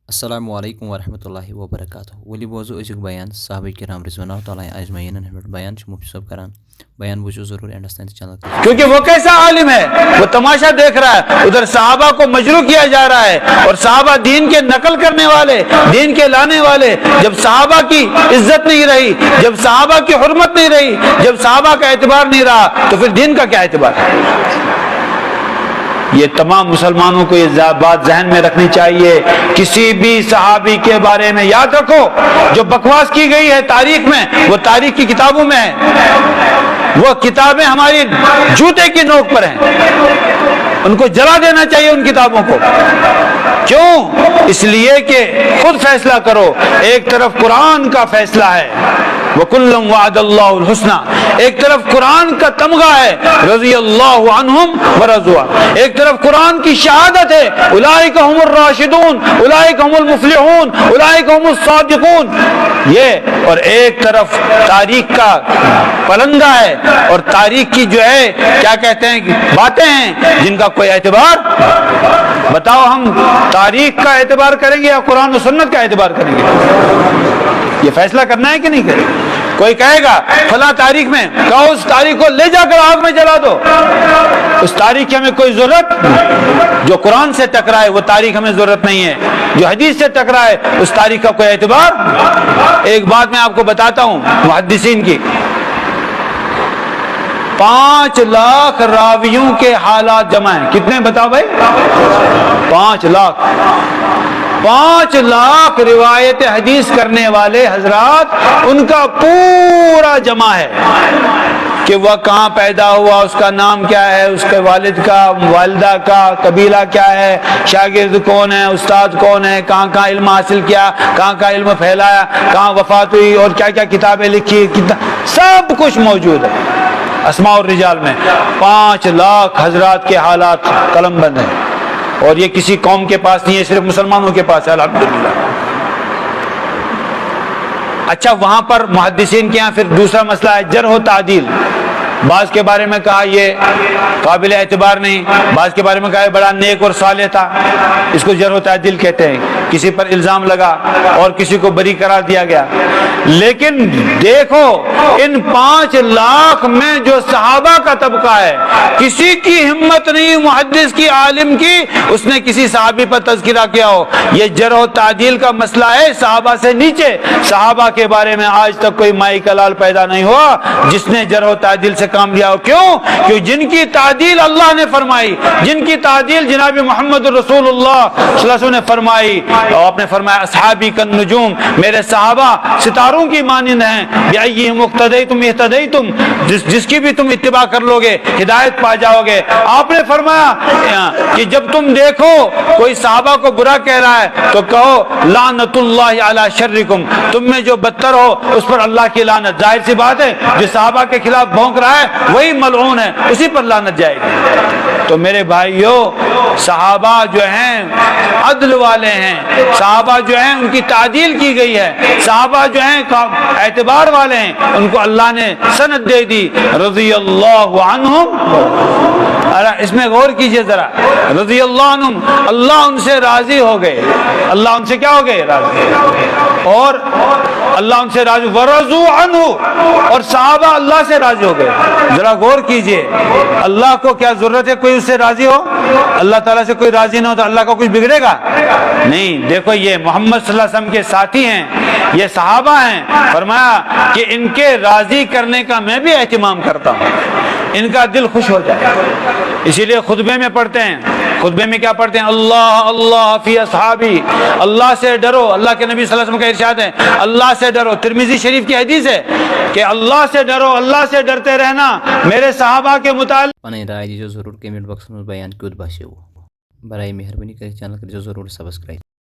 السلام علیکم ورحمۃ اللہ وبرکاتہ ولی بوزو ازیک بیان صحابہ کرام رضوان اللہ تعالیٰ اجمعین بیان مفتی صاحب کران بیان بوزو ضرور اینڈ تام چینل کیونکہ وہ کیسا عالم ہے، وہ تماشا دیکھ رہا ہے، ادھر صحابہ کو مجروح کیا جا رہا ہے، اور صحابہ دین کے نقل کرنے والے، دین کے لانے والے، جب صحابہ کی عزت نہیں رہی، جب صحابہ کی حرمت نہیں رہی، جب صحابہ کا اعتبار نہیں رہا تو پھر دین کا کیا اعتبار ہے؟ یہ تمام مسلمانوں کو یہ بات ذہن میں رکھنی چاہیے۔ کسی بھی صحابی کے بارے میں یاد رکھو، جو بکواس کی گئی ہے تاریخ میں، وہ تاریخ کی کتابوں میں ہے، وہ کتابیں ہماری جوتے کی نوک پر ہیں، ان کو جلا دینا چاہیے ان کتابوں کو۔ کیوں؟ اس لیے کہ خود فیصلہ کرو، ایک طرف قرآن کا فیصلہ ہے وَكُلًّا وَعَدَ اللَّهُ الْحُسْنَى، ایک طرف قرآن کا تمغہ ہے رضی اللہ عنہم ورضوا، ایک طرف قرآن کی شہادت ہے اولئک هم الراشدون اولئک هم المفلحون اولئک هم الصادقون، یہ، اور ایک طرف تاریخ کا پلندہ ہے، اور تاریخ کی جو ہے کیا کہتے ہیں باتیں ہیں جن کا کوئی اعتبار۔ بتاؤ ہم تاریخ کا اعتبار کریں گے یا قرآن و سنت کا اعتبار کریں گے؟ یہ فیصلہ کرنا ہے کہ نہیں کریں؟ کوئی کہے گا فلاں تاریخ میں، کہو اس تاریخ کو لے جا کر آگ میں جلا دو، اس تاریخ کی ہمیں کوئی ضرورت؟ جو قرآن سے ٹکرائے وہ تاریخ ہمیں ضرورت نہیں ہے، جو حدیث سے ٹکرائے اس تاریخ کا کوئی اعتبار۔ ایک بات میں آپ کو بتاتا ہوں محدثین کی، 5 لاکھ راویوں کے حالات جمع ہیں، کتنے بتاؤ بھائی؟ 5 لاکھ، 5 لاکھ روایت حدیث کرنے والے حضرات، ان کا پورا جمع ہے کہ وہ کہاں پیدا ہوا، اس کا نام کیا ہے، اس کے والد کا، والدہ کا قبیلہ کیا ہے، شاگرد کون ہے، استاد کون ہے، کہاں کہاں علم حاصل کیا، کہاں کہاں علم پھیلایا، کہاں وفات ہوئی، اور کیا کیا کتابیں لکھی، سب کچھ موجود ہے اسماء الرجال میں۔ 5 لاکھ حضرات کے حالات قلم بند ہیں، اور یہ کسی قوم کے پاس نہیں ہے، صرف مسلمانوں کے پاس ہے الحمدللہ۔ اچھا، وہاں پر محدثین کے ہاں پھر دوسرا مسئلہ ہے جرح و تعدیل۔ بعض کے بارے میں کہا یہ قابل اعتبار نہیں، بعض کے بارے میں کہا یہ بڑا نیک اور صالح تھا، اس کو جرح و تعدیل کہتے ہیں۔ کسی پر الزام لگا اور کسی کو بری قرار دیا گیا۔ لیکن دیکھو ان 5 لاکھ میں جو صحابہ کا طبقہ ہے، کسی کی ہمت نہیں محدث کی، عالم کی، اس نے کسی صحابی پر تذکرہ کیا ہو۔ یہ جرح و تعدیل کا مسئلہ ہے صحابہ سے نیچے۔ صحابہ کے بارے میں آج تک کوئی مائی کا لال پیدا نہیں ہوا جس نے جرح و تعدیل سے کام لیا ہو۔ کیوں؟ کہ جن کی تعدیل اللہ نے فرمائی، جن کی تعدیل جناب محمد رسول اللہ صلی اللہ علیہ وسلم نے فرمائی، اور آپ نے فرمایا اصحابی کالنجوم، میرے صحابہ ستاروں کی مانند ہیں، بِأَيِّهِمْ اقْتَدَيْتُمْ اهْتَدَيْتُمْ، جس کی بھی تم اتباع کر لو گے ہدایت پا جاؤ گے۔ آپ نے فرمایا کہ جب تم دیکھو کوئی صحابہ کو برا کہہ رہا ہے تو کہو لعنت اللہ علی شرکم، تم میں جو بدتر ہو اس پر اللہ کی لعنت۔ ظاہر سی بات ہے جو صحابہ کے خلاف بھونک رہا ہے وہی ملعون ہے، اسی پر لعنت جائے گی۔ تو میرے بھائیو، صحابہ جو ہیں عدل والے ہیں، صحابہ جو ہیں ان کی تعدیل کی گئی ہے، صحابہ جو ہیں اعتبار والے ہیں، ان کو اللہ نے سند دے دی رضی اللہ عنہم۔ اس میں غور کیجئے ذرا، رضی اللہ عنہم، اللہ ان سے راضی ہو گئے، اللہ ان سے کیا ہو گئے؟ راضی، اور اللہ ان سے راضی، ورضوا عنہ، اور صحابہ اللہ سے راضی ہو گئے۔ ذرا غور کیجئے، اللہ کو کیا ضرورت ہے کوئی اس سے راضی ہو؟ اللہ تعالیٰ سے کوئی راضی نہ ہو تو اللہ کا کچھ بگڑے گا؟ نہیں۔ دیکھو یہ محمد صلی اللہ علیہ وسلم کے ساتھی ہیں، یہ صحابہ ہیں، فرمایا کہ ان کے راضی کرنے کا میں بھی اہتمام کرتا ہوں، ان کا دل خوش ہو جائے۔ اسی لیے خطبے میں پڑھتے ہیں، خطبے میں کیا پڑھتے ہیں؟ اللہ اللہ فی اصحابی، اللہ سے ڈرو۔ اللہ کے نبی صلی اللہ علیہ وسلم کا ارشاد ہے اللہ سے ڈرو۔ ترمذی شریف کی حدیث ہے کہ اللہ سے ڈرو، اللہ سے ڈرتے رہنا میرے صحابہ کے متعلق۔ پنٕنۍ راے دیٖزیو ضروٗر کمنٹ باکسس منٛز بیان کیُتھ باسیو۔ برائے مہربٲنی کٔرِتھ چینل کٔرۍزیو ضروٗر سبسکرایب۔